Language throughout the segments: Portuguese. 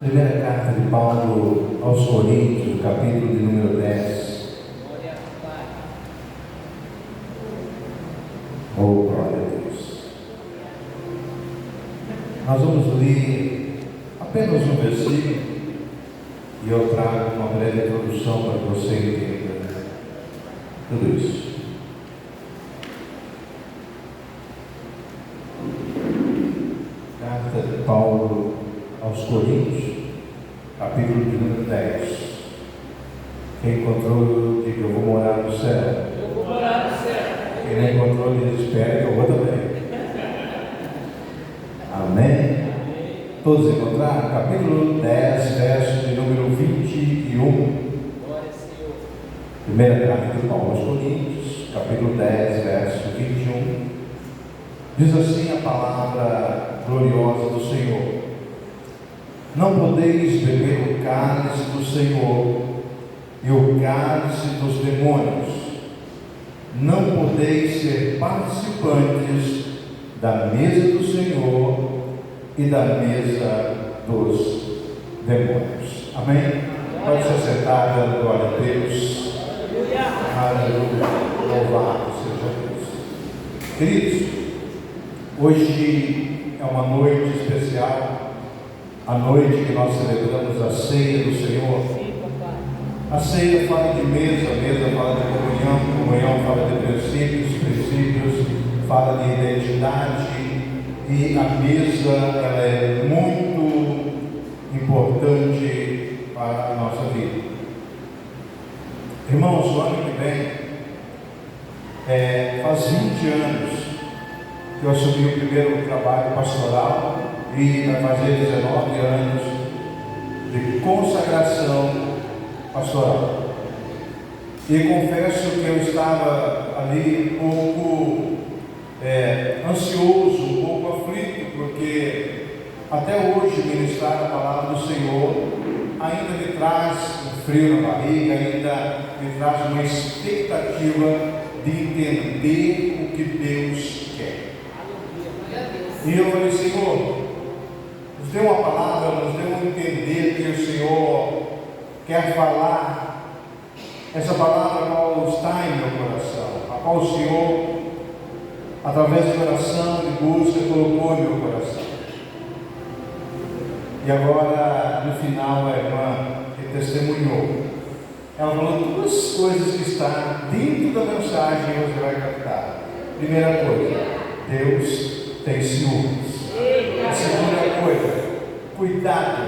Primeira carta de Paulo aos Coríntios, capítulo de número 10. Oh, glória a Deus. Nós vamos ler apenas um versículo e eu trago uma breve introdução para que você entenda tudo isso. Carta de Paulo aos Coríntios, capítulo de número 10. Quem encontrou, diga: eu vou morar no céu. Eu vou morar no céu. Quem não encontrou, diz: espera que eu vou também. Amém? Todos encontraram? Capítulo 10, verso de número 21. Glória ao Senhor. Primeira carta de Paulo aos Coríntios, capítulo 10, verso 21. Diz assim a palavra gloriosa do Senhor: não podeis beber o cálice do Senhor e o cálice dos demônios. Não podeis ser participantes da mesa do Senhor e da mesa dos demônios. Amém? Pode se sentar, dando glória a Deus. Aleluia. Louvado seja Deus. Queridos, hoje é uma noite especial. A noite que nós celebramos a ceia do Senhor. A ceia fala de mesa, a mesa fala de comunhão, comunhão fala de princípios, fala de identidade, e a mesa ela é muito importante para a nossa vida. Irmãos, o ano que vem, faz 20 anos que eu assumi o primeiro trabalho pastoral, e vai fazer 19 anos de consagração pastoral. E confesso que eu estava ali um pouco ansioso, um pouco aflito, porque até hoje ministrar a palavra do Senhor ainda me traz um frio na barriga, ainda me traz uma expectativa de entender o que Deus quer. E eu falei: Senhor, nos dê uma palavra, nos dê um entender que o Senhor quer falar. Essa palavra a qual está em meu coração, a qual o Senhor, através de oração, de busca, colocou em meu coração. E agora, no final, a irmã que testemunhou, ela falou duas coisas que estão dentro da mensagem e você vai captar. Primeira coisa: Deus tem ciúmes. A segunda coisa: cuidado,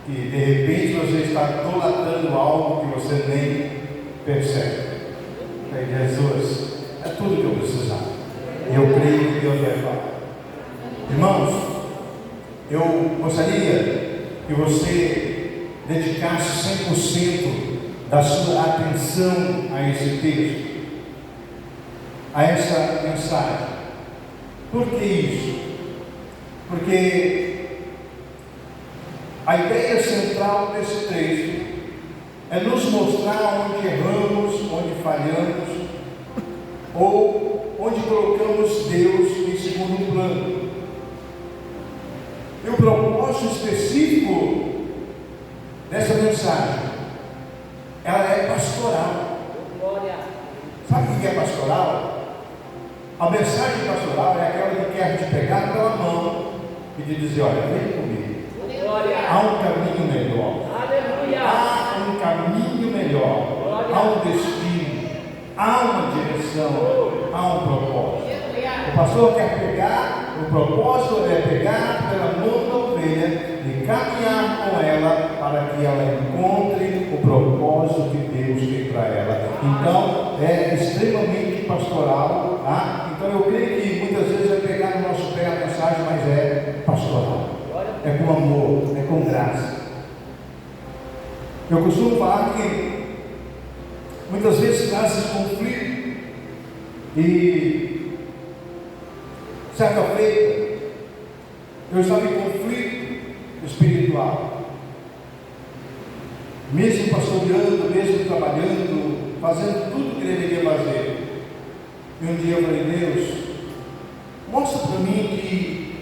que de repente você está idolatando algo que você nem percebe. Jesus, é tudo que eu precisava. E eu creio que Deus vai falar. Irmãos, eu gostaria que você dedicasse 100% da sua atenção a esse texto, a essa mensagem. Por que isso? Porque a ideia central desse texto é nos mostrar onde erramos, onde falhamos, ou onde colocamos Deus em segundo plano. E o propósito específico dessa mensagem, ela é pastoral. Sabe o que é pastoral? A mensagem pastoral é aquela que quer te pegar pela mão e te dizer: olha, vem comigo. Há um caminho melhor. Aleluia. Há um caminho melhor. Há um destino. Há uma direção. Há um propósito. O pastor quer pegar, o propósito é pegar pela mão da ovelha e caminhar com ela para que ela encontre o propósito que Deus tem para ela. Então, é extremamente pastoral, tá? Então, eu creio que muitas vezes é pegar no nosso pé a mensagem, mas é pastoral. É com amor, é com graça. Eu costumo falar que muitas vezes traz esse conflito. E certa feita eu estava em conflito espiritual, mesmo pastoreando, mesmo trabalhando, fazendo tudo o que deveria fazer. E um dia eu falei: Deus, mostra para mim que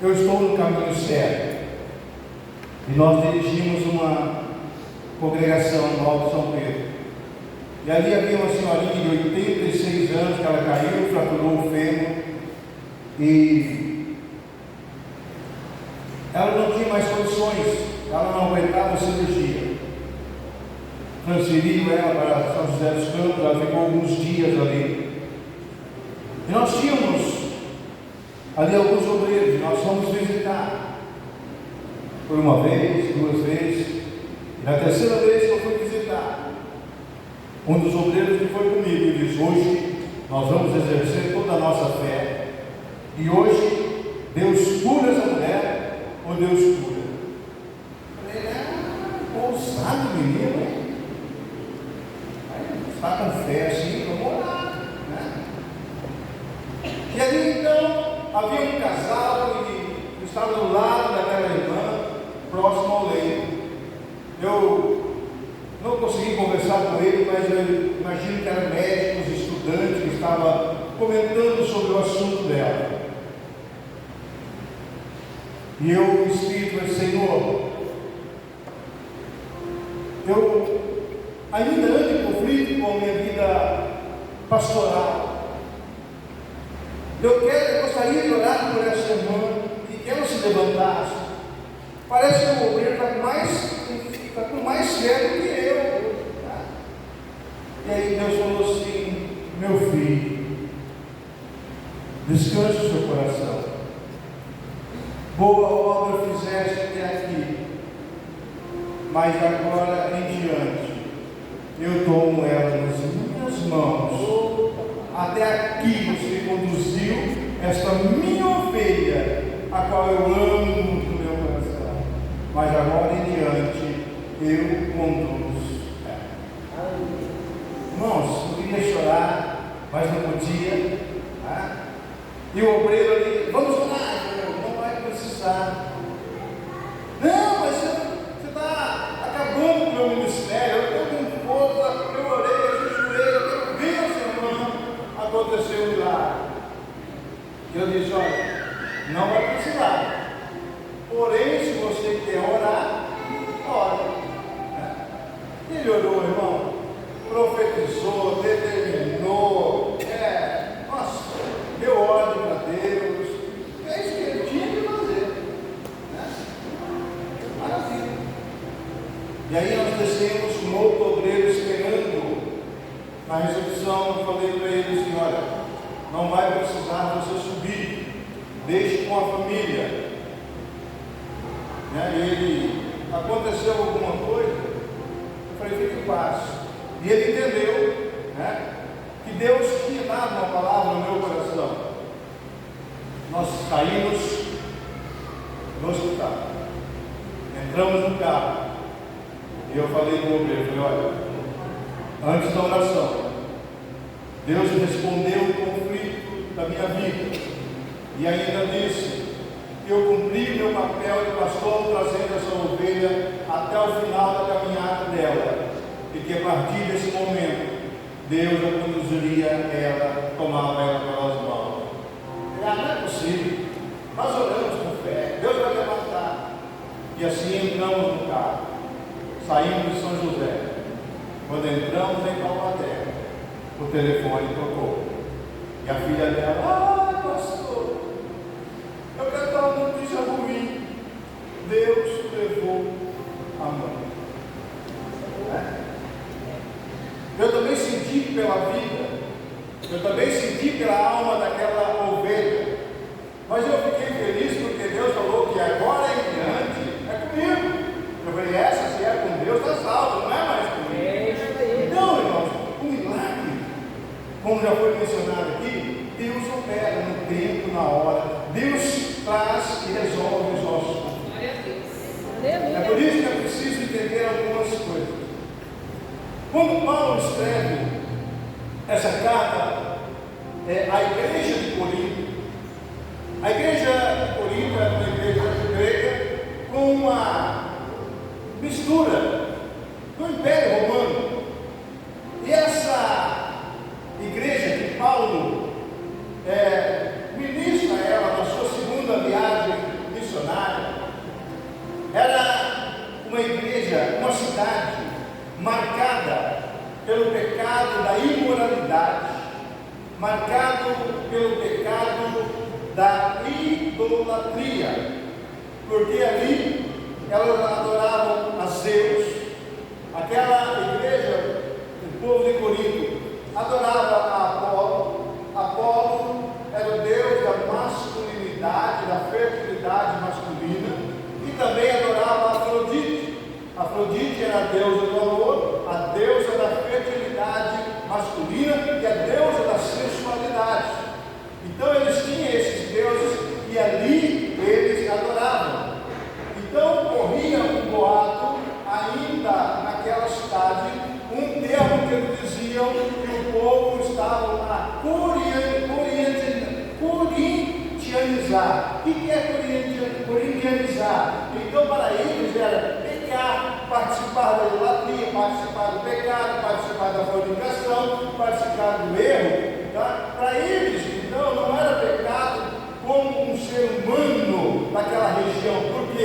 eu estou no caminho certo. E nós dirigimos uma congregação no Alto São Pedro. E ali havia uma senhorinha de 86 anos que ela caiu, fraturou o fêmur e ela não tinha mais condições, ela não aguentava a cirurgia. Transferiu ela para São José dos Campos, ela ficou alguns dias ali. E nós tínhamos ali alguns obreiros, nós fomos visitar. Por uma vez, duas vezes, e na terceira vez que eu fui visitar, um dos obreiros que foi comigo e disse: hoje nós vamos exercer toda a nossa fé, e hoje Deus cura essa mulher, ou Deus cura. Eu falei: ousado menino, hein? Está com fé assim, vamos orar, né? E ali então havia um casal que estava do lado daquela irmã, próximo ao leito. Eu não consegui conversar com ele, mas eu imagino que eram médicos, estudantes que estavam comentando sobre o assunto dela. E eu, o Espírito, falei: Senhor, eu ainda ando em conflito com a minha vida pastoral. Eu gostaria de orar por essa irmã e que ela se levantasse. Parece que o obreiro está com mais fé do que eu. Tá? E aí Deus falou assim: meu filho, descanse o seu coração. Boa obra fizeste até aqui, mas agora em diante eu tomo ela nas minhas mãos. Até aqui você conduziu esta minha ovelha, a qual eu amo no meu coração, mas agora em diante eu conduzo ela. Irmãos, eu queria chorar, mas não podia. Tá? E o obreiro ali: vamos orar, não vai precisar. Não, mas você está acabando com o meu ministério. Eu estou com força, eu orei, eu jejuei, eu quero ver essa irmã. Aconteceu um milagre. Eu disse: olha, não vai precisar. Porém, se você quer orar, ore. Ele orou, irmão, profetizou, determinou, nossa, deu ordem para Deus. É isso que ele tinha que fazer. Maravilha. E aí nós descemos com outro obreiro esperando. Na recepção eu falei para ele assim: olha, não vai precisar você subir, deixe com a família. E ele: aconteceu alguma coisa? Eu falei: fique em paz. E ele entendeu, que Deus tinha dado uma palavra no meu coração. Nós saímos do hospital, entramos no carro, e eu falei para o obreiro: falei, olha, antes da oração, Deus respondeu o conflito da minha vida, e ainda disse que eu cumpri o meu papel de pastor, trazendo essa ovelha até o final da caminhada dela, e que a partir desse momento Deus a conduziria ela, tomava ela pelas mãos. Não é possível. Nós oramos com fé, Deus vai levantar. E assim entramos no carro, saímos de São José. Quando entramos em Taubaté, o telefone tocou. E a filha dela: pastor, eu quero dar uma notícia ruim. Deus levou a mãe. Eu também senti pela vida, eu também senti pela alma daquela ovelha, mas eu fiquei feliz porque Deus falou que agora em diante é comigo. Eu falei: essa se é com Deus está salvo, não é mais comigo. Então, irmãos, o milagre, como já foi mencionado aqui, Deus opera no tempo, na hora. Deus traz e resolve os nossos conflitos. É por isso que é preciso entender algumas coisas. Quando Paulo escreve essa carta à igreja de Corinto, a igreja de Corinto era uma igreja grega com uma mistura do Império Romano. E essa igreja que Paulo ministra ela na sua segunda viagem missionária, era uma igreja, uma cidade marcada pelo pecado da imoralidade, marcado pelo pecado da idolatria, porque ali elas adoravam a Zeus. Aquela igreja, o povo de Corinto, adorava a Apolo. Apolo era o deus da masculinidade, da fertilidade masculina, e também adorava a Afrodite. Afrodite era a deusa do amor, a deusa da fertilidade masculina e a deusa da sensualidade. Então eles tinham esses deuses e ali eles adoravam. Então corria um boato ainda naquela cidade, um termo que eles diziam que o povo estava a corintianizar. O que é corintianizar? Então para eles era pecar, participar da idolatria, participar do pecado, participar da fornicação, participar do erro. Tá? Para eles, então, não era pecado como um ser humano daquela região, porque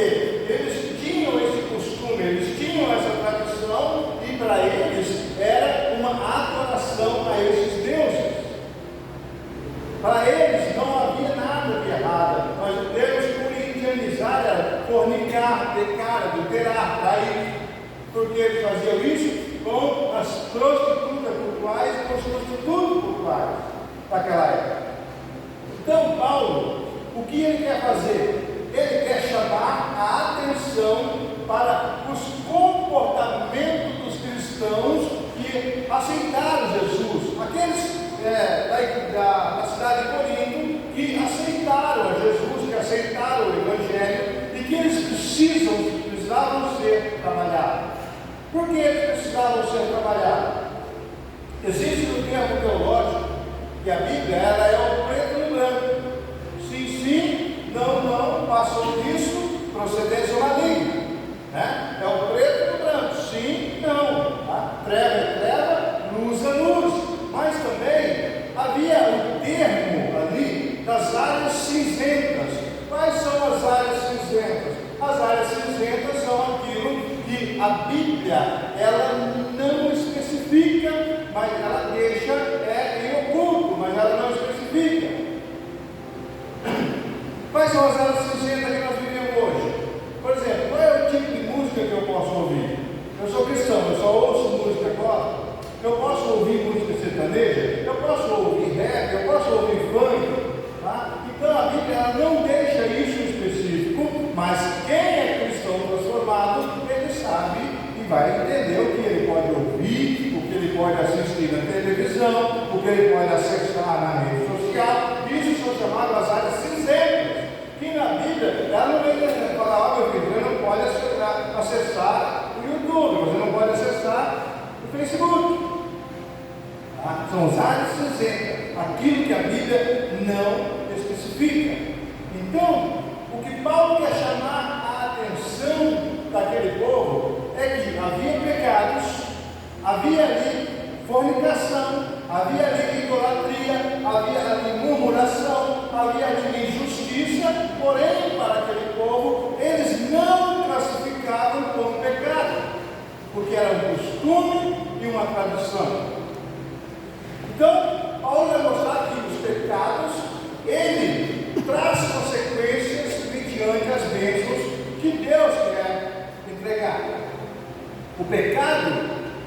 eles tinham esse costume, eles tinham essa tradição, e para eles era uma adoração a esses deuses. Para eles não havia nada de errado, mas o Deus corintianizar era fornicar, pecar, adulterar, trair, porque eles faziam isso com as prostitutas cultuais e com os prostitutos cultuais daquela época. Então Paulo, o que ele quer fazer? Ele quer chamar a atenção para os comportamentos dos cristãos que aceitaram Jesus, aqueles da cidade de Corinto que aceitaram a Jesus, que aceitaram o Evangelho e que eles precisavam ser trabalhados. Por que eles precisavam ser trabalhados? Existe um termo teológico que a Bíblia ela é o preto no branco. Sim, sim, não, não, passou disso, procedência maligna. Né? É o preto no branco. Sim, não. Tá? Treva é treva, luz é luz. Mas também havia o termo ali das áreas cinzentas. Quais são as áreas cinzentas? As áreas cinzentas são aquilo que a Bíblia ela não especifica, mas ela deixa em oculto, mas ela não especifica. Quais são as áreas cinzentas que nós vivemos hoje? Por exemplo, qual é o tipo de música que eu posso ouvir? Eu sou cristão, eu só ouço música gospel. Eu posso ouvir música sertaneja, eu posso ouvir rap, eu posso ouvir funk. Tá? Então a Bíblia ela não deixa isso específico, mas quem é cristão transformado, ele sabe e vai entender o que ele pode ouvir, o que ele pode assistir na televisão, o que ele pode acessar na rede social. Isso são chamadas as áreas cinzentas, que na Bíblia ela não vem falar, meu filho, você não pode acessar o YouTube, você não pode acessar o Facebook. Tá? São as áreas cinzentas, aquilo que a Bíblia não especifica. Então, o que Paulo quer chamar a atenção daquele povo é que havia pecados, havia ali fornicação, havia ali idolatria, havia ali murmuração, havia ali injustiça, porém, para aquele povo, eles não classificavam como pecado, porque era um costume e uma tradição. Então, Paulo vai mostrar que os pecados, ele traz consequências mediante as bênçãos que Deus quer entregar. O pecado,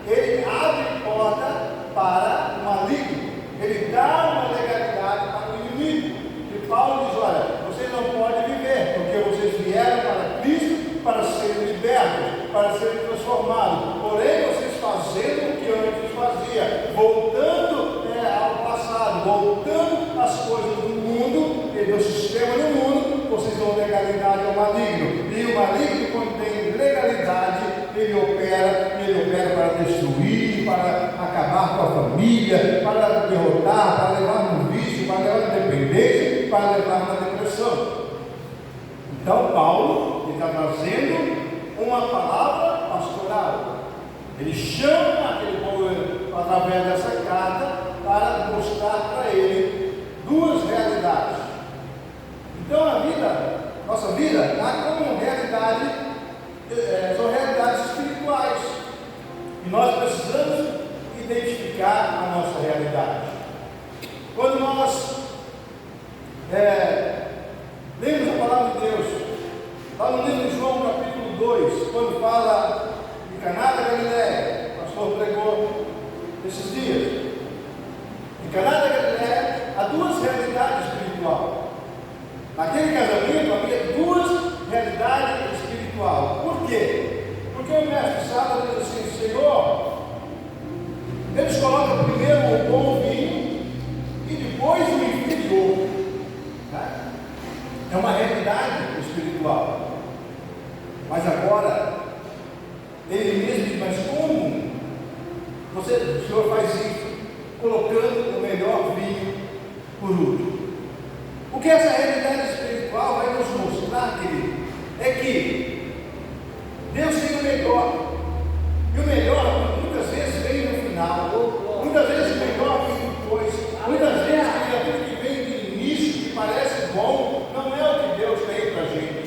ele abre porta para o maligno, ele dá uma legalidade para o inimigo. E Paulo diz, olha, vocês não podem viver, porque vocês vieram para Cristo para serem libertos, para serem transformados. Porém, vocês fazendo o que antes fazia, voltando ao passado, voltando às coisas do mundo, e do sistema do mundo, vocês dão legalidade ao maligno. E o maligno, quando tem legalidade, ele opera para destruir, para acabar com a família, para derrotar, para levar no vício, para levar na dependência, para levar na depressão. Então Paulo está trazendo uma palavra pastoral. Ele chama aquele povo através dessa carta para mostrar para ele duas realidades. Então a vida, nossa vida, está como realidade, são realidades nós precisamos identificar a nossa realidade. Quando nós lemos a palavra de Deus, lá no livro de João, capítulo 2, quando fala de Caná da Galileia, o pastor pregou esses dias. Em Caná da Galileia há duas realidades espirituais. Naquele casamento havia duas realidades espirituais. Por quê? Porque o mestre Sala diz assim: Senhor, eles colocam primeiro o bom vinho e depois o inferior. Né? É uma realidade espiritual. Mas agora, ele mesmo diz: mas como o Senhor faz isso? Colocando o melhor vinho por último. O que essa realidade espiritual vai nos mostrar, querido, é que Deus tem o melhor. E o melhor muitas vezes vem no final. Muitas vezes o melhor vem depois. Muitas vezes aquilo que vem no início, que parece bom, não é o que Deus tem para a gente.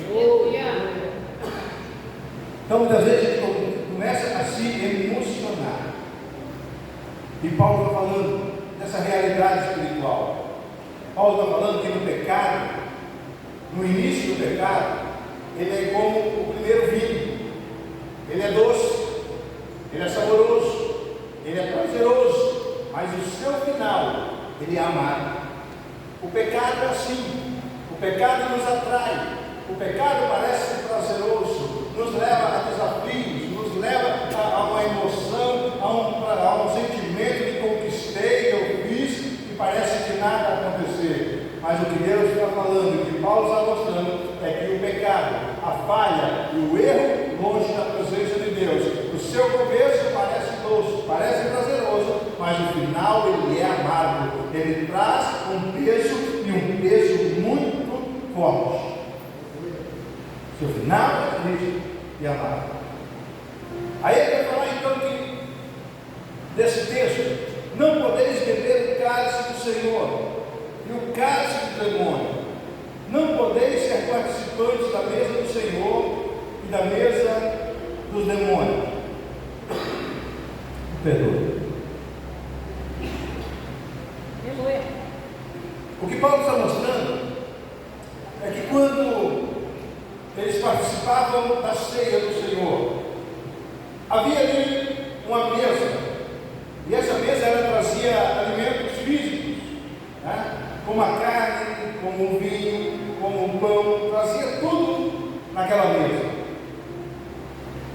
Então muitas vezes a gente começa a se emocionar. E Paulo está falando dessa realidade espiritual. Paulo está falando que no pecado, no início do pecado, ele é como o primeiro vinho. Ele é doce, ele é saboroso, ele é prazeroso, mas o seu final, ele é amargo. O pecado é assim. O pecado nos atrai. O pecado parece prazeroso, nos leva a desafios, nos leva a uma emoção, a um sentimento de conquistei, eu fiz, e parece que nada aconteceu. Mas o que Deus está falando, o que Paulo está mostrando, é que o pecado, a falha e o erro, longe da presença de Deus. O seu começo parece doce, parece prazeroso, mas o final ele é amargo. Ele traz um peso, e um peso muito forte. Seu final é triste e amargo. Aí ele vai falar então que, desse texto, não podeis beber o cálice do Senhor e o cálice do demônio. Não podeis ser participantes da mesa do Senhor e da mesa dos demônios. Perdoe. O que Paulo está mostrando é que quando eles participavam da ceia do Senhor, havia ali uma mesa. E essa mesa ela trazia alimentos físicos, né? Como a carne, como o vinho, como o pão, trazia tudo naquela mesa.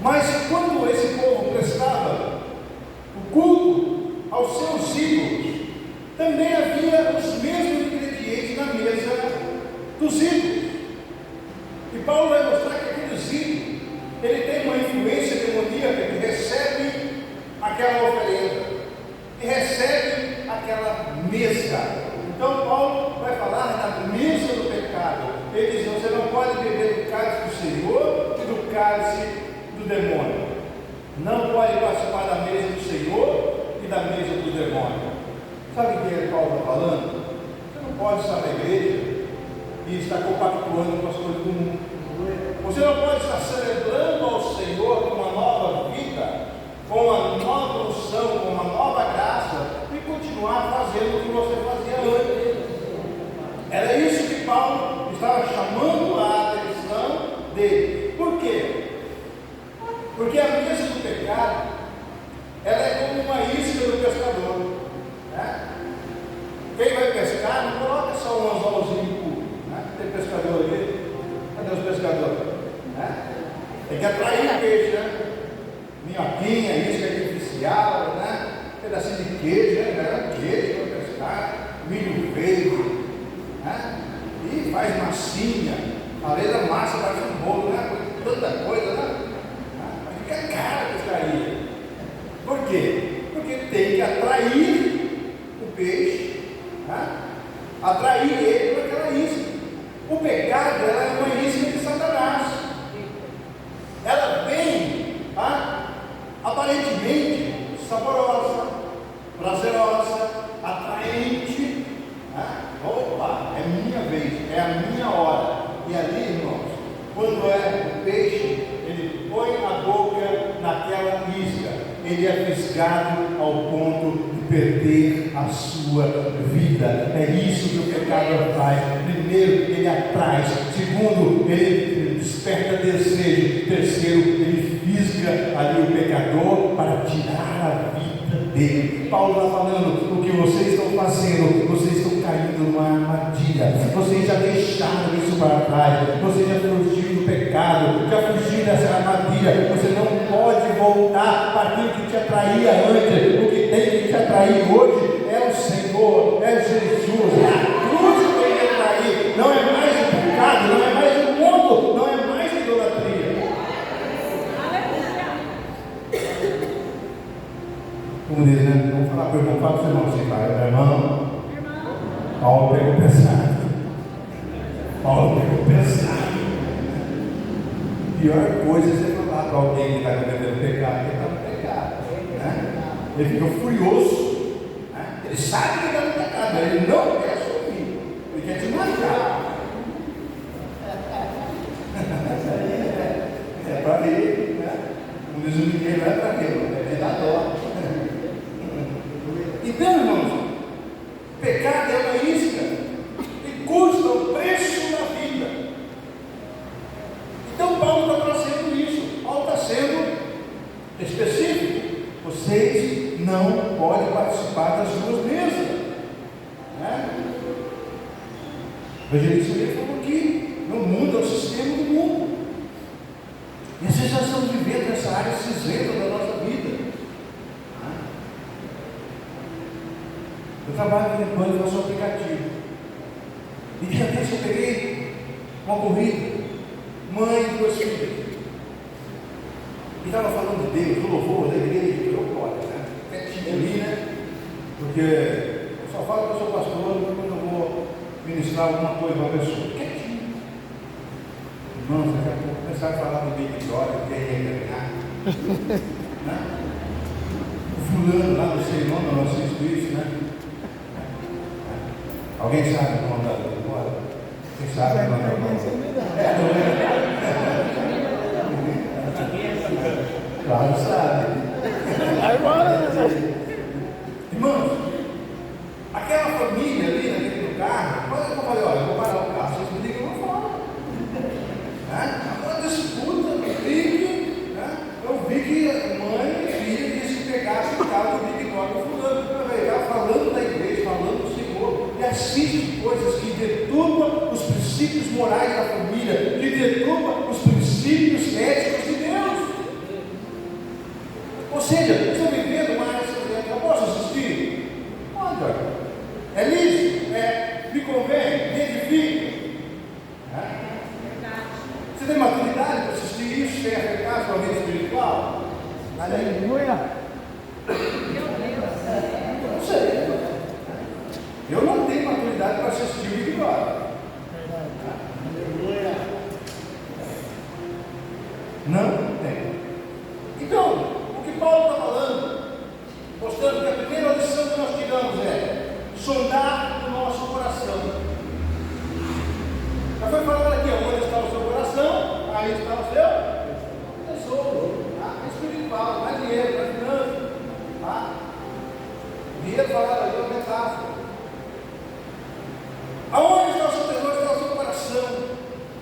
Mas quando esse povo prestava o culto aos seus ídolos, também havia os mesmos ingredientes na mesa dos ídolos. E Paulo vai mostrar que aqueles ídolos, ele tem uma influência demoníaca, ele recebe aquela oferenda, e recebe aquela mesa. Então Paulo vai falar da mesa do pecado. Ele diz: você não pode beber do cálice do Senhor e do cálice do demônio. Não pode participar da mesa do Senhor e da mesa do demônio. Sabe o que Paulo está falando? Você não pode estar na igreja e estar compactuando com as coisas do mundo. Você não pode estar celebrando ao Senhor uma nova vida, com uma nova unção, com uma nova graça, e continuar fazendo o que você fazia antes. Era isso que Paulo estava chamando a atenção dele. Por quê? Porque a mesa do pecado, ela é como uma isca do pescador, né? Quem vai pescar não coloca só um anzolzinho puro, né? Tem pescador ali, cadê os pescadores? Né? Tem que atrair o peixe, né? Minhoquinha, isca artificial, né? Pedacinho de queijo, né? Queijo para pescar, milho verde, né? E faz massinha, às vezes a massa parece um bolo, né? Tanta coisa, né? Mas fica caro a pescaria. Por quê? Porque tem que atrair o peixe, né? Atrair ele para aquela isca. O pecado ela é uma isca de Satanás. Ela vem, tá? Aparentemente saborosa, prazerosa, atraente, né? Opa, é minha vez, é a minha hora. E ali, irmãos, quando é o peixe, ele põe a boca naquela isca, ele é fisgado ao ponto de perder a sua vida. É isso que o pecado faz. Primeiro, ele atrai. Segundo, ele desperta desejo. Terceiro, ele fisga ali o pecador para tirar a vida dele. Paulo está falando: o que vocês estão fazendo, vocês estão caindo numa armadilha. Vocês já deixaram isso para trás. Vocês já fugiram do pecado, já fugiram dessa armadilha. Você não pode voltar para aquilo que te atraía antes. O que tem que te atrair hoje é o Senhor, é Jesus, é a cruz que tem que atrair. Não é mais o pecado, não é mais o mundo, não é mais a idolatria. Como diz, né? Vamos falar para o irmão, fala para o irmão assim, pai, irmão. Paulo pegou pesado. Paulo pegou pesado. Pior coisa é você falar para alguém que está cometendo pecado, que está no pecado. Né? Ele fica furioso. Né? Ele sabe que está no pecado, mas ele não quer assumir. Ele quer te matar. É para ele, né? Como diz o menino, não é para ele, é da dó. Então, irmãos, pecado é uma isca que custa o preço da vida. Então, Paulo está trazendo isso. Paulo está sendo específico. Vocês não podem participar das duas mesas. Né? Veja isso ele falou aqui. No mundo é o sistema do mundo. E às vezes nós estamos vivendo nessa área cinzenta da nossa vida. Eu trabalho limpando o nosso aplicativo. E de repente eu peguei uma corrida, mãe e duas filhas. E estava falando de Deus, do louvor, da igreja, que eu posso, né? Quietinho ali, né? Porque eu só falo que eu sou pastor quando eu vou ministrar alguma coisa para uma pessoa. Quietinho. Irmãos, daqui a pouco começar a falar do Big Brother, que é ganhar. Né? O fulano lá, não sei o nome, eu não assisto isso, né? Alguém sabe o nome da agora? Quem sabe o nome da agora? Claro, sabe. Irmãos, aquela família ali naquele carro, quando eu falei, olha, eu vou parar o carro, vocês me ligam lá fora. Uma disputa, briga, né? Eu vi que mãe e filha disse que pegasse o carro do Big Brother fulano. Estava falando da igreja, falando do Senhor, e assiste coisas que deturpam os princípios morais da família, que deturpam os princípios éticos de Deus. Ou seja, estou vivendo uma área secreta, eu posso assistir? Pode. É lícito? Me convém? Me edifica? Você tem maturidade para assistir isso? Você é afetado com a vida espiritual? Aleluia! Não sei. Eu não tenho maturidade para assistir o Big Brother. Não tenho. Então, o que Paulo está falando, mostrando que a primeira lição que nós tiramos é sondar o nosso coração. Já foi falado aqui, onde está o seu coração, aí está o seu tesouro, espiritual, mais dinheiro, mais finanças. Dinheiro falado ali é uma metáfora. Aonde está o seu tesouro, está o seu coração.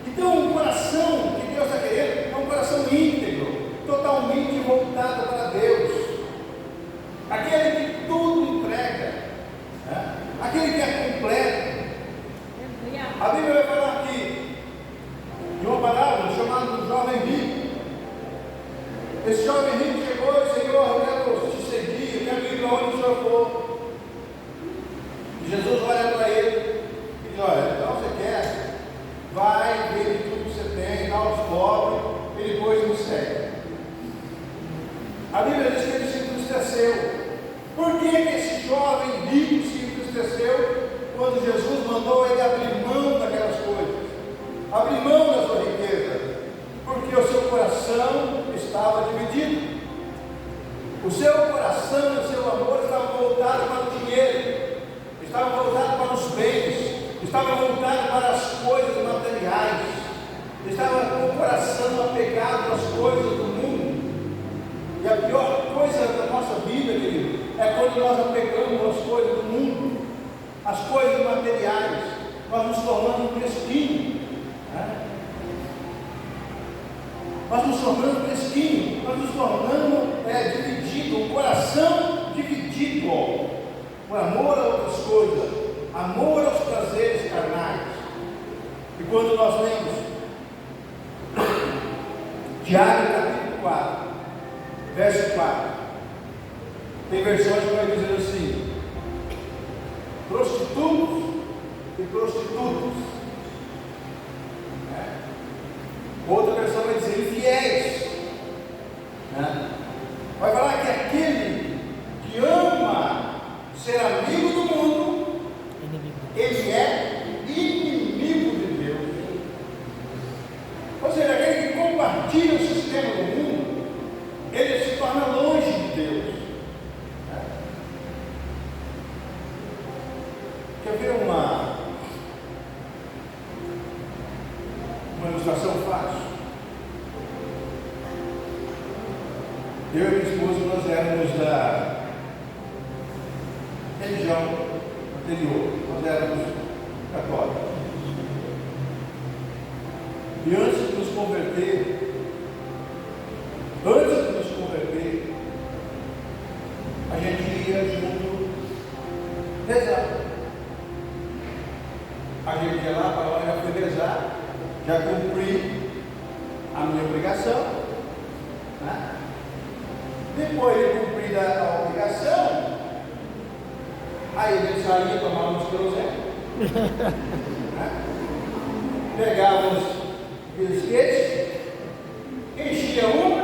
Então, o coração que Deus está querendo é um coração íntegro, totalmente voltado para Deus. Aquele que tudo entrega, aquele que é completo. A Bíblia vai falar aqui de uma parábola chamada do jovem rico. Esse jovem rico chegou e disse: Senhor, eu quero te seguir, eu quero ir para onde o Senhor for. E Jesus olha para ele e diz: olha, então você quer? Vai, vende tudo que você tem, dá aos pobres e depois me segue. A Bíblia diz que ele se entristeceu. Por que esse jovem rico se entristeceu quando Jesus mandou ele abrir mão daquelas coisas? Abrir mão da sua riqueza? Porque o seu coração estava dividido. O seu coração e o seu amor estavam voltados para o dinheiro, estavam voltados para os bens, estavam voltados para as coisas materiais, estavam com o coração apegado às coisas do mundo. E a pior coisa quando nós apegamos às coisas do mundo, às coisas materiais, nós nos tornamos mesquinhos. Nós nos tornamos mesquinhos, nós nos tornamos divididos, um coração dividido, por amor a outras coisas, amor aos prazeres carnais. E quando nós lemos Tiago capítulo 4, verso 4, tem versões que vai dizer assim: prostitutos e prostitutas. Outra versão vai dizer infiéis. Vai falar que aquele que ama ser amigo do mundo, ele é inimigo de Deus. Ou seja, aquele que compartilha o sistema do mundo, ele se torna longe de Deus. Quer ver uma ilustração fácil? Eu e minha esposa, nós éramos da religião anterior, nós éramos católicos. E antes de nos converter, a gente ia junto rezar. A gente ia lá para lá, já fui rezar, já cumpri a minha obrigação. Depois de cumprir a obrigação, aí a gente saía, tomávamos querosene, pegávamos bisquetes, enchia uma,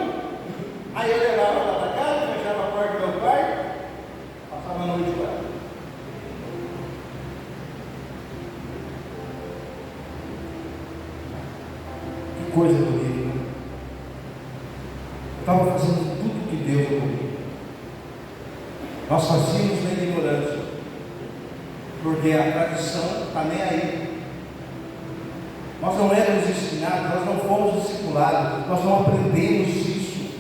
aí eu levava lá para casa, fechava a porta do meu quarto, passava a noite lá. Que coisa bonita. Eu estava fazendo tudo que Deus comigo. Nós fazíamos na ignorância, porque a tradição está nem aí. Nós não éramos ensinados, nós não fomos discipulados, nós não aprendemos isso.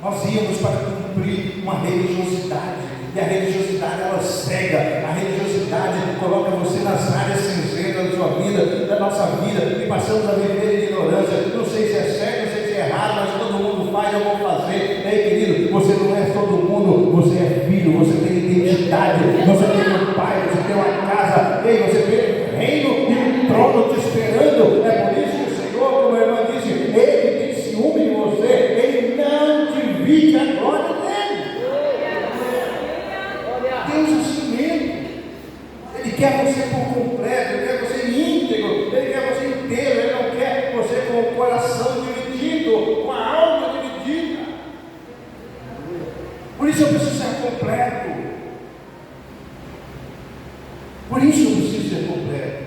Nós íamos para cumprir uma religiosidade, e a religiosidade ela cega, a religiosidade coloca você nas áreas cinzentas da sua vida, da nossa vida, e passamos a viver em ignorância. Não sei se é certo, não sei se é errado, mas todo mundo faz, eu vou fazer. Ei, querido, você não é todo mundo, você é filho, você tem identidade, você tem um pai, você tem uma casa, ei, você tem um reino e um trono te esperando. É por isso que o Senhor, como a irmã disse, ele tem ciúme de você, ele não divide a glória dele. Deus é ciumento, ele quer você por completo, ele quer você íntegro, ele quer você inteiro, ele não quer você com o coração dividido, com a alma dividida. Por isso eu preciso ser completo. Por isso eu preciso ser completo.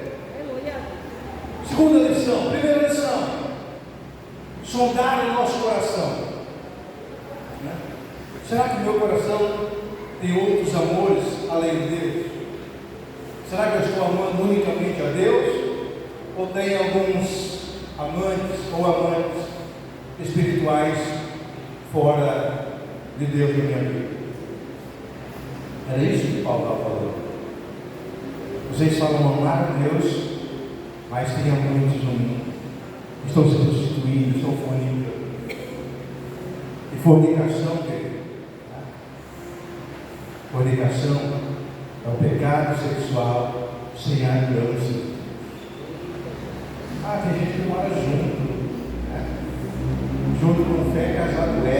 Segunda lição, primeira lição: sondar o nosso coração. Será que o meu coração tem outros amores além de Deus? Será que eu estou amando unicamente a Deus? Ou tem alguns amantes ou amantes espirituais fora de Deus na minha vida? Era isso que Paulo estava falando. Vocês falam amar a Deus, mas tem amantes no mundo. Estão se prostituindo, estão fornicando. E fornicação, querido, fornicação é o pecado sexual sem a aliança. Tem gente que mora junto com fé, casado é,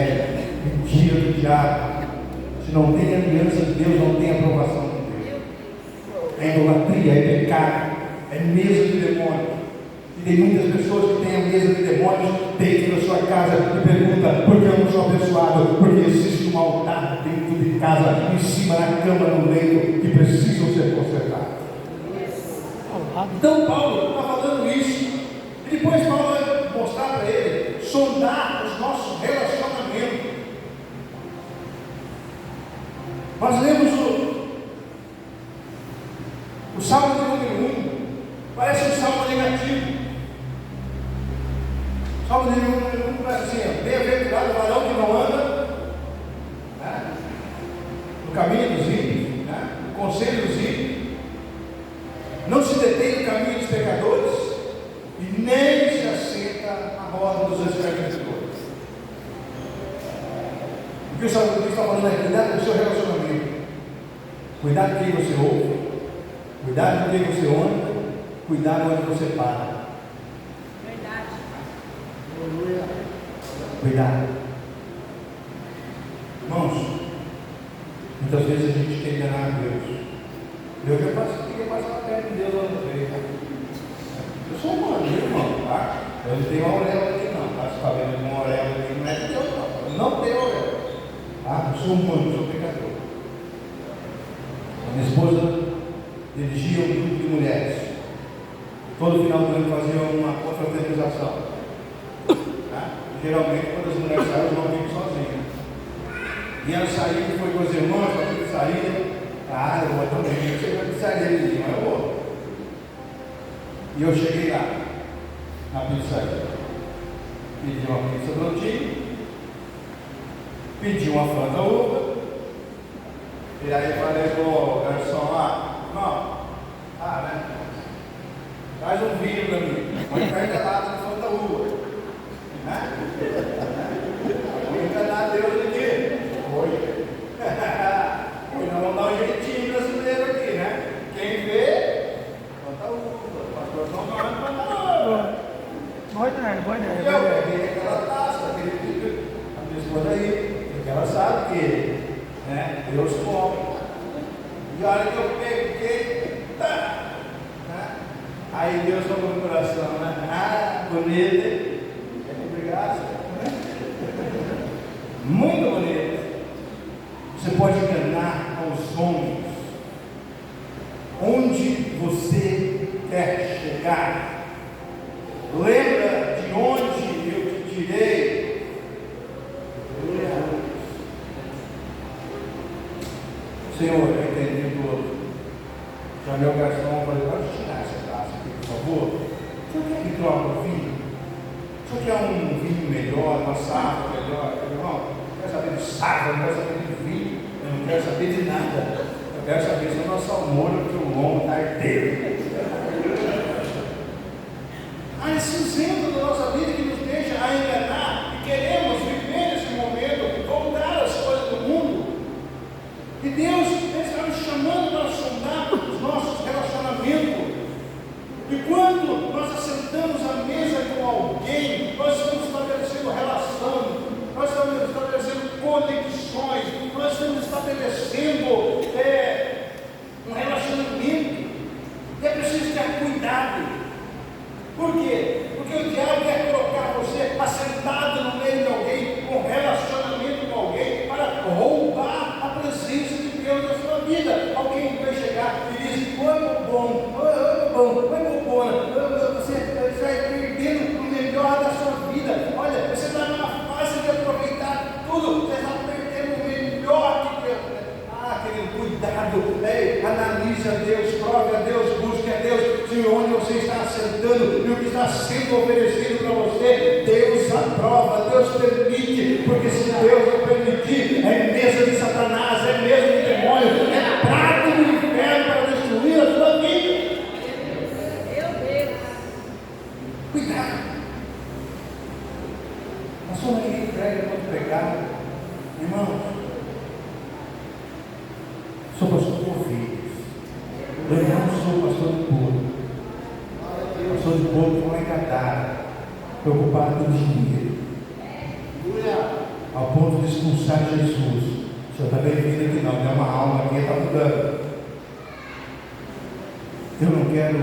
mentira do diabo. Se não tem aliança de Deus, não tem aprovação de Deus. É idolatria, é pecado, é mesa de demônio. E tem muitas pessoas que têm a mesa de demônios dentro da sua casa e perguntam: por que eu não sou abençoado? Porque existe um altar dentro de casa, em cima, na cama, no leito, que precisam ser consertados. Então Paulo está falando isso. E depois Paulo vai mostrar para ele, sondar os nossos relacionamentos. Nós lemos o Salmo de número 1, parece um salmo negativo. O Salmo de número 1 parece assim: bem-aventurado o varão que não anda no caminho dos O que o Salmo está falando é cuidar do seu relacionamento, cuidar de quem você ouve, cuidar de quem você anda, cuidar de onde você para. Verdade. Cuidado. Irmãos, muitas vezes a gente quer enganar Deus. Eu queria passar perto de Deus outra vez. Eu sou humano, irmão, tá? Eu não tenho auréola aqui não, tá? Se está vendo uma auréola aqui, não é de Deus não. Eu não tenho auréola. Tá? Eu sou humano, sou pecador. A minha esposa dirigia um grupo de mulheres. Todo final do ano fazia uma confraternização. Tá? Geralmente, quando as mulheres saem, os homens ficam sozinhos. E ela saiu e foi com os irmãos, para que saíram. Ah, eu vou também. Eu cheguei de sair, mas eu vou. E eu cheguei lá, na pizzaria. Pedi uma pizza prontinha, pedi uma Fanta uva, e aí falei pro garçom lá, não, né? Traz um vinho para mim, põe perto da lata de Fanta uva, né? Vou enganar Deus aqui. Foi. Nós vamos dar um jeitinho brasileiro aqui, né? Quem vê, Fanta uva. Boa ideia. Eu peguei aquela taça, a minha esposa aí, porque ela sabe que, né, Deus come. E a hora que eu peguei, tá, né? Aí Deus falou no coração, né? Ah, bonito, obrigado. Muito bonito. Você pode enganar aos homens onde você quer chegar. Lembra de onde eu te tirei? Senhor, eu entendi tudo. Chamei o garçom e falei, pode tirar essa taça aqui, por favor? O senhor quer que troque o vinho? O senhor quer um vinho melhor, uma safra melhor? Irmão, não quero saber de safra, não quero saber de vinho, eu não quero saber de nada. Eu quero saber se o nosso amor, que o lombo está arteiro. A cinzenta da nossa vida que nos deixa a enganar e queremos viver nesse momento, voltar às coisas do mundo. E Deus está nos chamando para sondar os nossos relacionamentos. E quando nós assentamos à mesa com alguém, nós estamos estabelecendo relação, nós estamos estabelecendo conexões, nós estamos estabelecendo um relacionamento. E é preciso ter cuidado. Por quê? Porque o diabo quer colocar você assentado no meio de alguém, com relacionamento com alguém, para roubar a presença de Deus na sua vida. Alguém vai chegar e diz, oi meu bom, você está perdendo o melhor da sua vida. Olha, você está numa fase de aproveitar tudo, você está perdendo o melhor de Deus. Querido, cuidado, analise a Deus, prove a Deus, busque a Deus, de onde você está assentando e o que está sendo oferecido para você. Deus aprova, Deus permite, porque se Deus não permitir, é mesa de Satanás, é mesa de demônio, é prato do inferno para destruir a sua vida. Cuidado. A sua mãe entrega muito pecado, irmãos. Sou pastor por filhos. Eu não sou pastor de povo. Pastor de povo que vai engatar, preocupado com dinheiro, ao ponto de expulsar Jesus. O senhor está bem vindo aqui não, tem uma alma aqui, está mudando. Eu não quero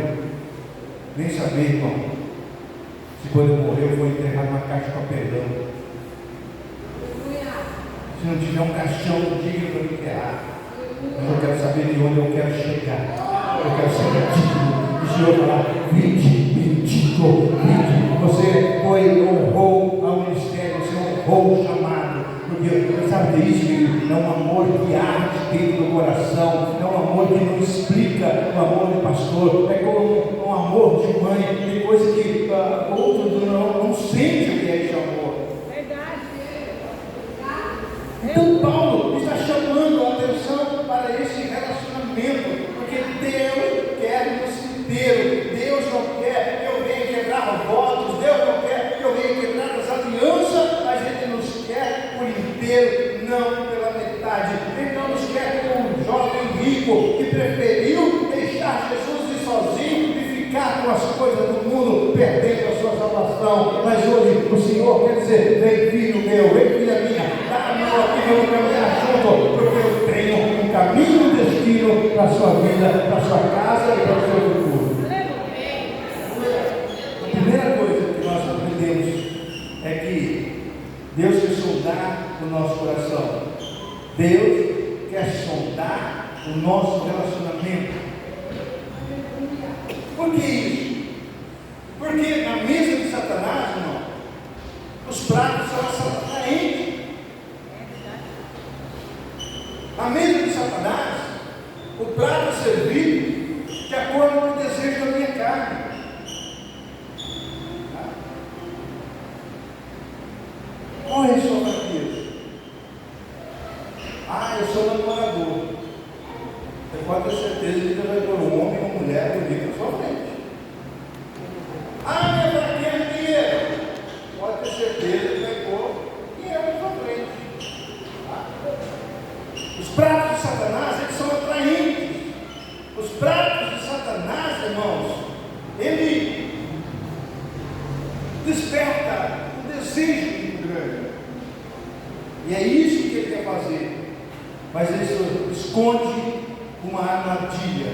nem saber, irmão, se quando eu morrer eu vou enterrar numa caixa de papelão. Se não tiver um caixão, diga para me enterrar. Mas eu quero saber de onde eu quero chegar. Eu quero ser digno. E o Senhor falar, vinde. Você honrou ao ministério, você honrou o chamado. Porque sabe que isso, querido, é um amor que arde dentro do coração, é um amor que não explica o amor de pastor, é como um amor de mãe, tem coisa que outros não sentem o que é esse amor. Então Paulo está chamando a atenção para esse relacionamento, porque Deus quer nos inteiro. Deus não quer que eu venha quebrar votos, Deus não quer que eu venha quebrar as alianças, mas Ele nos quer por inteiro. não pela metade. Ele não nos quer como um jovem rico que preferiu deixar Jesus ir sozinho e ficar com as coisas do mundo, perdendo a sua salvação. Mas hoje o Senhor quer dizer: vem filho meu, vem filha minha, dá a mão aqui, vamos caminhar junto, porque eu tenho um caminho, um destino para a sua vida, para a sua casa e para o seu futuro. A primeira coisa que nós aprendemos é que Deus quer sondar o nosso coração. Deus quer sondar o nosso relacionamento. Por que isso? Porque na mesa de Satanás, irmão, os pratos são atraentes. Na mesa de Satanás, o prato é servido de acordo com o desejo da minha carne. Qual é a sua fraqueza? Eu sou namorador. Você pode ter certeza que Deus vai pôr um homem ou uma mulher bonita na sua frente. Minha fraqueza é dinheiro. Pode ter certeza que vai pôr dinheiro na sua frente. Os pratos de Satanás, eles são atraentes. Os pratos de Satanás, irmãos, ele desperta um desejo muito grande. E é isso que ele quer fazer. Mas ele esconde uma armadilha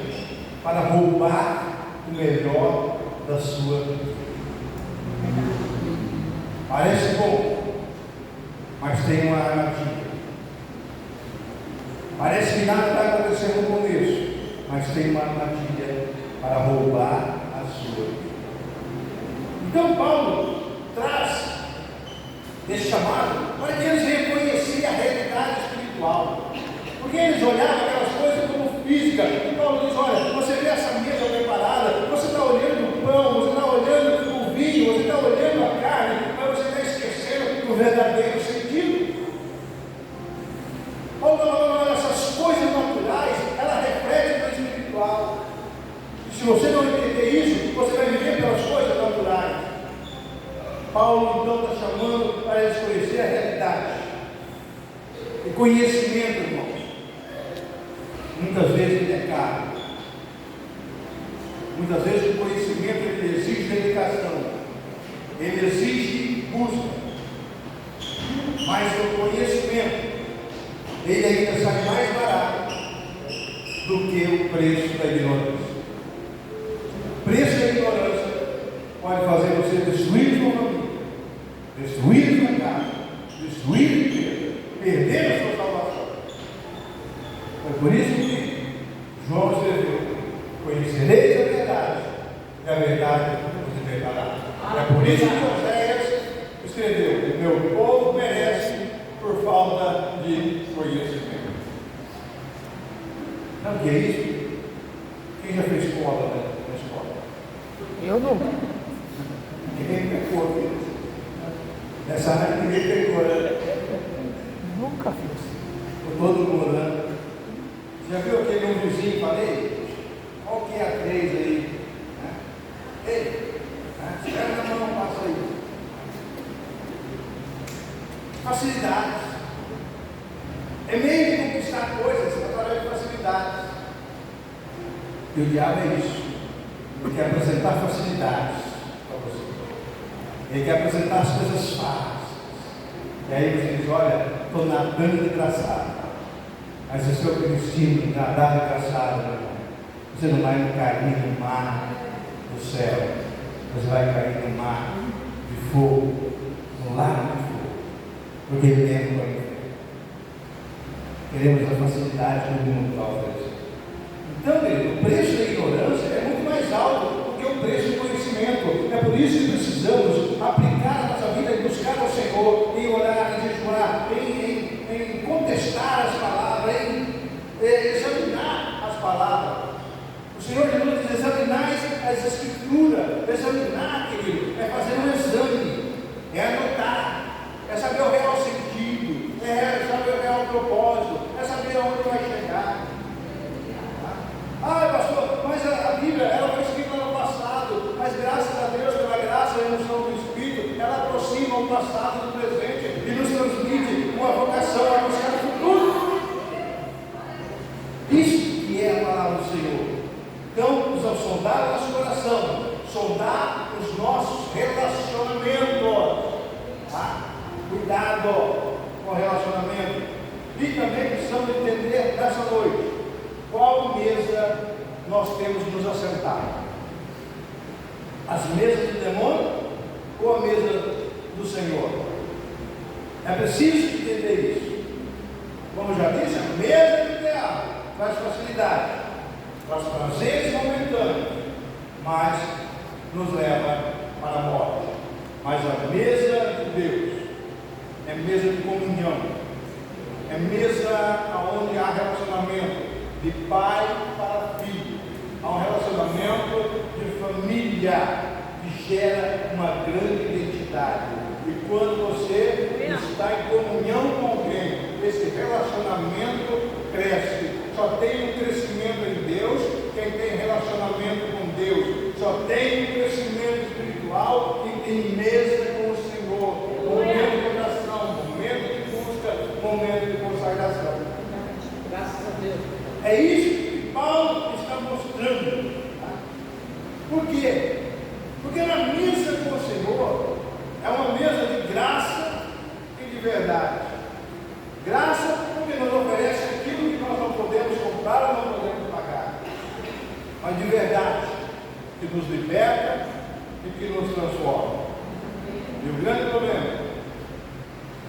para roubar o melhor da sua vida. Parece bom, mas tem uma armadilha. Parece que nada está acontecendo no começo, mas tem uma armadilha para roubar a sua vida. Então Paulo traz esse chamado para que eles reconhecessem a realidade espiritual. Porque eles olhavam aquelas coisas como física. E Paulo diz: olha, você vê essa mesa preparada, você está olhando o pão, você está olhando o vinho, você está olhando a carne, mas você está esquecendo do verdadeiro sentido. Paulo está falando: essas coisas naturais, elas refletem no espiritual. E se você não entender isso, você vai viver pelas coisas naturais. Paulo então está chamando para eles conhecer a realidade. E conhecimento, irmãos, muitas vezes ele é caro. Muitas vezes o conhecimento ele exige dedicação, ele exige busca. Mas o conhecimento ele ainda sai mais barato do que o preço da ignorância. O preço da ignorância pode fazer você destruir sua família, destruir sua casa, destruir o dinheiro, perder a sua salvação. Foi por isso que João escreveu: conhecereis a verdade, e a verdade vos libertará. É por isso que Oséias escreveu: o meu povo perece por falta de conhecimento. Sabe o que é isso? Quem já fez escola, né? Na escola? Eu não. Ninguém pecou aqui. Nessa área ninguém pecou, né? Nunca fiz. Todo mundo, né? Já viu aquele um vizinho, falei? Qual que é a 3 aí? Ei, escreve na mão, passa aí. Facilidades. É meio de conquistar coisas através de facilidades. E o diabo é isso. Ele quer apresentar facilidades para você. Ele quer apresentar as coisas fáceis. E aí você diz: olha, estou nadando de braçada. Mas o seu destino nadar de braçada, meu irmão. Você não vai cair no mar do céu. Você vai cair no mar de fogo, no lago de fogo. Porque ele tem para mim. Queremos a facilidade que o mundo está oferecendo. Então, querido, o preço da ignorância é muito mais alto do que o preço do conhecimento. É por isso que precisamos aplicar a nossa vida e buscar ao Senhor, em orar, em jejuar, em contestar as palavras, em examinar as palavras. O Senhor Jesus diz: examinar as Escrituras. Examinar, querido, é fazer um exame, é anotar, é saber o real sentido, é saber o real propósito, é saber aonde vai chegar. Pastor, mas a Bíblia ela foi escrita no passado, mas graças a Deus, pela graça e a unção do Espírito, ela aproxima o passado do presente e nos transmite uma vocação a buscar sondar os nossos relacionamentos. Tá? Cuidado com o relacionamento. E também precisamos entender nessa noite qual mesa nós temos que nos assentar. As mesas do demônio ou a mesa do Senhor? É preciso entender isso. Como já disse, a mesa do diabo traz facilidade, traz prazeres momentâneos, mas nos leva para a morte. Mas a mesa de Deus é mesa de comunhão, é mesa onde há relacionamento de pai para filho, há um relacionamento de família que gera uma grande identidade. E quando você está em comunhão com alguém, esse relacionamento cresce. Só tem um crescimento em Deus quem tem relacionamento com Deus. Só tem um crescimento espiritual quem tem mesa com o Senhor. Momento de oração, momento de busca, momento de consagração. Graças a Deus. É isso que Paulo está mostrando. Por quê? Porque na mesa com o Senhor é uma mesa de graça e de verdade. Graça porque nos oferece aquilo que nós não podemos comprar ou não podemos pagar. Mas de verdade, que nos liberta e que nos transforma. E o grande problema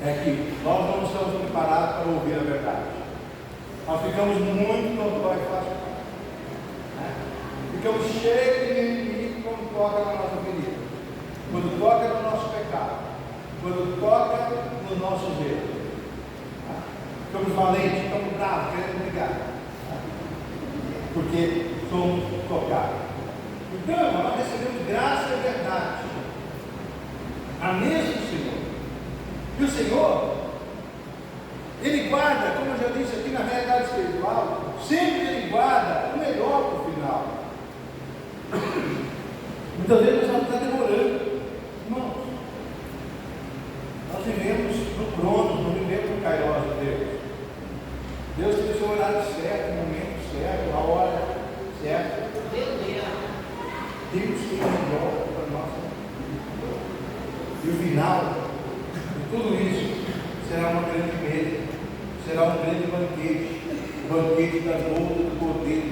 é que nós não estamos preparados para ouvir a verdade. Nós ficamos muito no dói fácil. Ficamos cheios de inimigo quando toca na nossa ferida, quando toca no nosso pecado, quando toca nos nossos erros. Ficamos valentes, ficamos bravos, querendo brigar, porque somos tocados. Então, nós recebemos graça e verdade, a mesa do Senhor. E o Senhor, Ele guarda, como eu já disse aqui na realidade espiritual, sempre Ele guarda o melhor para o final. Muitas vezes nós estamos demorando. Irmãos, nós vivemos no Cronos, não vivemos no Kairos de Deus. Deus tem o seu horário certo, o momento certo, a hora certa. Deus tem o melhor para nós. E o final de tudo isso será uma grande mesa, será um grande banquete, o banquete da boda do Cordeiro,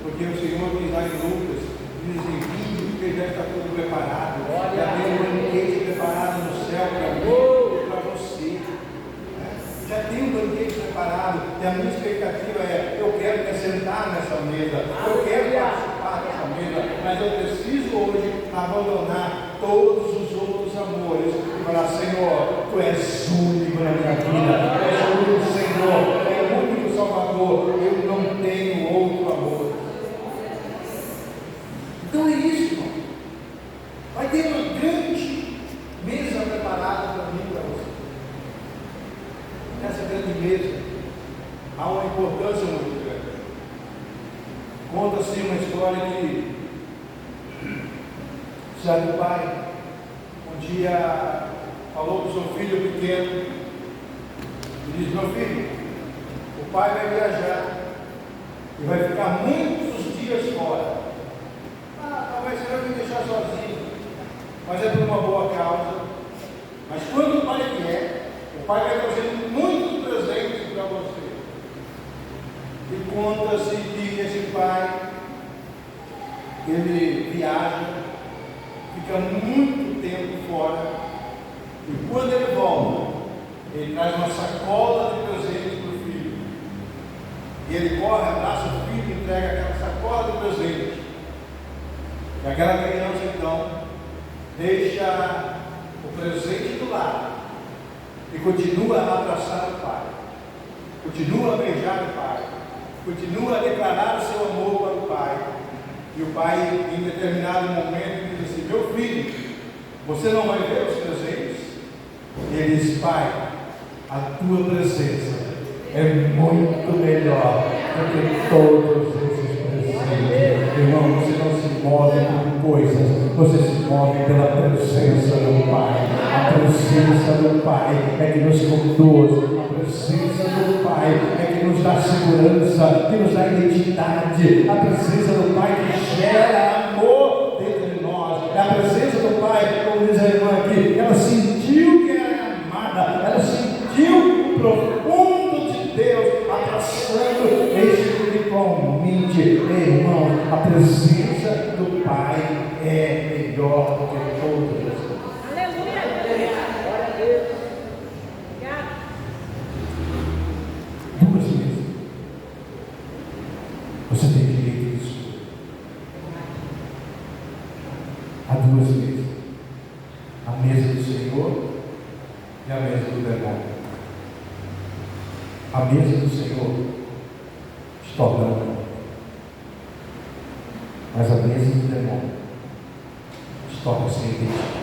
porque o Senhor diz lá em Lucas, diz em vinho, porque já está tudo preparado, já tem um banquete preparado no céu para mim e para você. Já tem um banquete preparado, e a minha expectativa é: eu quero me sentar nessa mesa, eu quero participar dessa mesa, mas eu preciso hoje abandonar todos os outros amores e falar: Senhor, Tu és único na minha vida, Tu és o único Senhor, Tu és o único Salvador, eu não tenho outro amor. Então é isso, irmão. Vai ter uma grande mesa preparada para mim e para você. Nessa grande mesa há uma importância muito grande. Conta-se uma história que certo pai um dia falou para o seu filho pequeno e disse: meu filho, o pai vai viajar e vai ficar muitos dias fora. Talvez você vai me deixar sozinho, mas é por uma boa causa. Mas quando o pai vier, o pai vai trazer muitos presentes para você. E conta-se que esse pai, ele viaja, fica muito tempo fora, e quando ele volta, ele traz uma sacola de presentes para o filho. E ele corre, abraça o filho e entrega aquela sacola de presentes. E aquela criança então deixa o presente do lado e continua a abraçar o pai, continua a beijar o pai, continua a declarar o seu amor para o pai. E o pai, em determinado momento, diz assim: meu filho, você não vai ver os presentes? E ele diz: pai, a tua presença é muito melhor do que todos esses presentes. Irmão, você não se move por coisas, você se move pela presença do Pai. A presença do Pai é que nos conduz, a presença do Pai é que nos dá segurança, que nos dá identidade, a presença do Pai que gera amor dentro de nós. seguinte, irmão, a presença do Pai é melhor do que todas as coisas. Aleluia. Glória a Deus. Obrigado. 2 vezes. Você tem direito de escolha. Há 2 vezes. A mesa do Senhor e a mesa do demônio. A mesa do Senhor te torna, mas a mesa do demônio te torna sem identidade.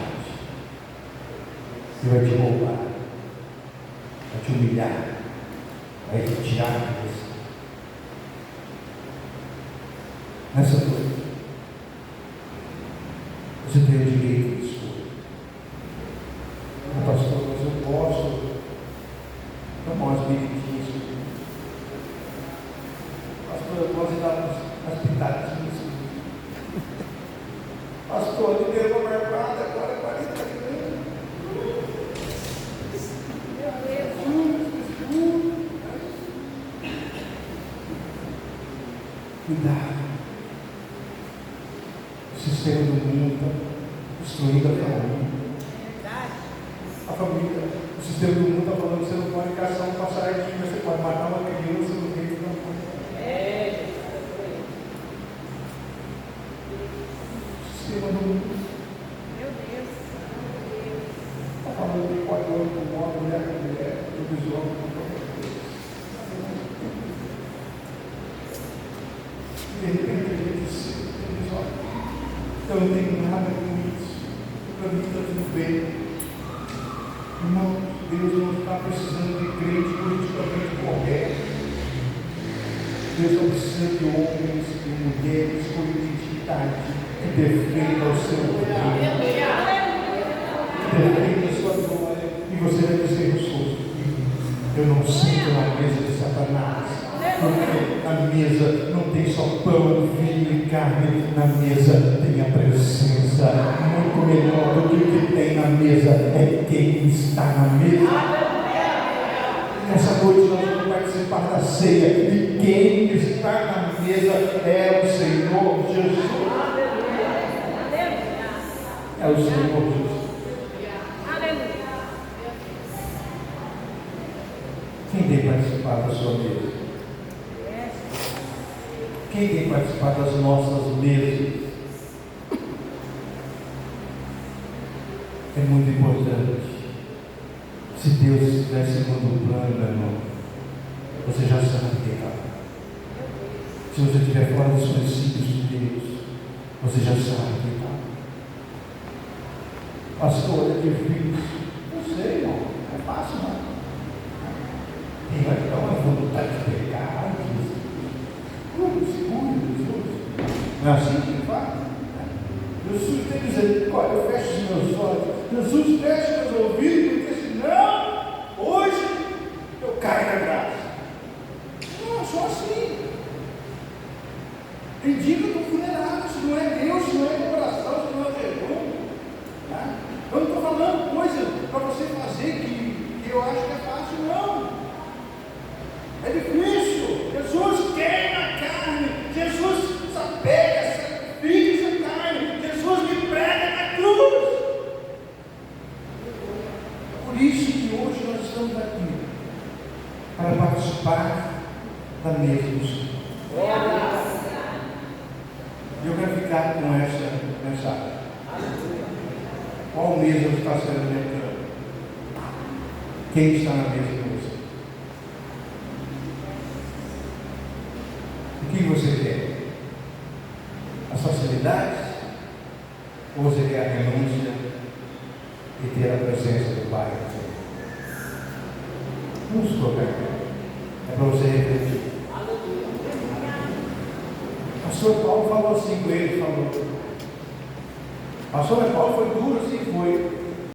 Ele vai te roubar, vai te humilhar, vai te tirar a cabeça. Nessa noite, você tem o direito de escolha. Pastor, mas eu posso tomar umas bebidinhas. Pastor, eu posso dar umas pitadinhas. Pastor, me deu uma marcada, agora é 40 minutos. Cuidado. O sistema do mundo está destruindo a família. A família, o sistema do mundo está falando que você não pode caçar um passarinho, mas você pode matar uma criança no meio da rua. O sistema do mundo. Meu Deus. Está falando que pode homem com homem, mulher com mulher, lobisomem com qualquer coisa. De repente a gente diz, olha, eu não tenho nada com isso. Para mim está tudo bem. Irmão, Deus não está precisando de crente politicamente correto. Deus está precisando de homens e mulheres com identidade que defendam o seu reino, que defendam a sua glória. E você vai dizer, eu não sinto na mesa de Satanás, porque na mesa não tem só pão, vinho e carne, na mesa tem a presença. Muito melhor do que o que tem na mesa é quem está na mesa. Nessa noite nós vamos participar da ceia e quem está na mesa é o Senhor Jesus. É o Senhor Jesus. Quem tem participado da sua mesa? Quem tem participado das nossas mesas? É muito importante. Se Deus estiver em segundo plano, meu irmão, você já sabe que está. Se você estiver fora dos princípios de Deus, você já sabe que está. Pastor, é difícil. Eu sei, irmão. É fácil, não. Quem vai dar uma vontade de pecar? Seguro, Jesus. Não é assim que ele faz? Jesus tem misericórdia, eu fecho os meus olhos. Jesus fecha meus ouvidos, porque senão, hoje, eu caio na graça. Não, só assim. Indica do funerário, isso não é Deus, isso não é coração, isso não é vergonha. Tá? Eu não estou falando coisa para você fazer que eu acho que é fácil, não. É difícil. Jesus queima a carne. Jesus sapega, sacrifica essa carne. Jesus me prega na cruz. Por isso que hoje nós estamos aqui para participar da mesa do Senhor. Eu quero ficar com essa mensagem. Qual mesa está sendo lembrando? Quem está na mesa com você? O que você quer? As facilidades? Ou você quer a renúncia e ter a presença do Pai? Vamos colocar aqui. É para você refletir. Pastor Paulo falou assim com ele, falou. Pastor Paulo foi duro, assim foi.